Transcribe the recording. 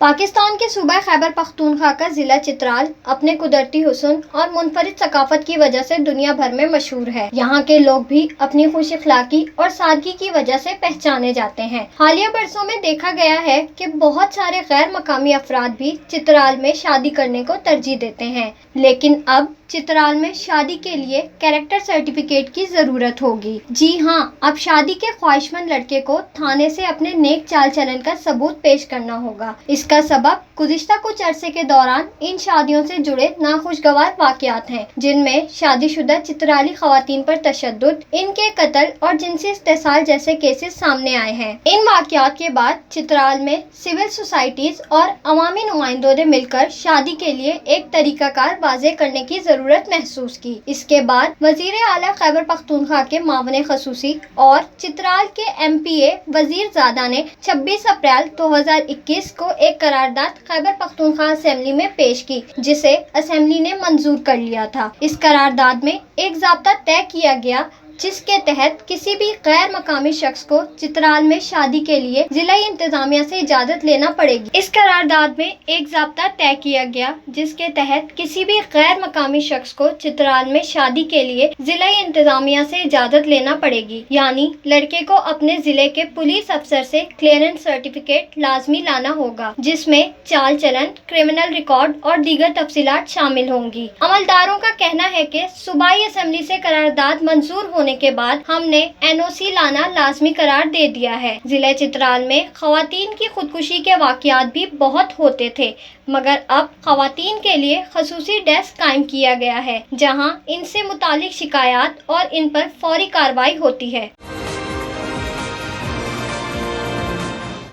پاکستان کے صوبہ خیبر پختونخوا کا ضلع چترال اپنے قدرتی حسن اور منفرد ثقافت کی وجہ سے دنیا بھر میں مشہور ہے۔ یہاں کے لوگ بھی اپنی خوش اخلاقی اور سادگی کی وجہ سے پہچانے جاتے ہیں۔ حالیہ برسوں میں دیکھا گیا ہے کہ بہت سارے غیر مقامی افراد بھی چترال میں شادی کرنے کو ترجیح دیتے ہیں، لیکن اب چترال میں شادی کے لیے کیریکٹر سرٹیفکیٹ کی ضرورت ہوگی۔ جی ہاں، اب شادی کے خواہش مند لڑکے کو تھانے سے اپنے نیک چال چلن کا ثبوت پیش کرنا ہوگا۔ اس کا سبب گزشتہ کچھ عرصے کے دوران ان شادیوں سے جڑے ناخوشگوار واقعات ہیں، جن میں شادی شدہ چترالی خواتین پر تشدد، ان کے قتل اور جنسی استحصال جیسے کیسز سامنے آئے ہیں۔ ان واقعات کے بعد چترال میں سول سوسائٹیز اور عوامی نمائندوں نے مل کر شادی کے لیے ایک طریقہ کار واضح کرنے کی ضرورت محسوس کی۔ اس کے بعد وزیر اعلیٰ خیبر پختونخوا کے معاون خصوصی اور چترال کے MPA وزیر زادہ نے 26 اپریل 2021 کو ایک قرارداد خیبر پختونخوا اسمبلی میں پیش کی، جسے اسمبلی نے منظور کر لیا تھا۔ اس قرارداد میں ایک ضابطہ طے کیا گیا جس کے تحت کسی بھی غیر مقامی شخص کو چترال میں شادی کے لیے ضلعی انتظامیہ سے اجازت لینا پڑے گی۔ اس قرارداد میں ایک ضابطہ طے کیا گیا جس کے تحت کسی بھی غیر مقامی شخص کو چترال میں شادی کے لیے ضلعی انتظامیہ سے اجازت لینا پڑے گی، یعنی لڑکے کو اپنے ضلع کے پولیس افسر سے کلیئرنس سرٹیفکیٹ لازمی لانا ہوگا، جس میں چال چلن، کرمنل ریکارڈ اور دیگر تفصیلات شامل ہوں گی۔ عملداروں کا کہنا ہے کہ صوبائی اسمبلی سے قرارداد منظور ہونے کے بعد ہم نے NOC لانا لازمی قرار دے دیا ہے۔ ضلع چترال میں خواتین کی خودکشی کے واقعات بھی بہت ہوتے تھے، مگر اب خواتین کے لیے خصوصی ڈیسک قائم کیا گیا ہے، جہاں ان سے متعلق شکایات اور ان پر فوری کارروائی ہوتی ہے۔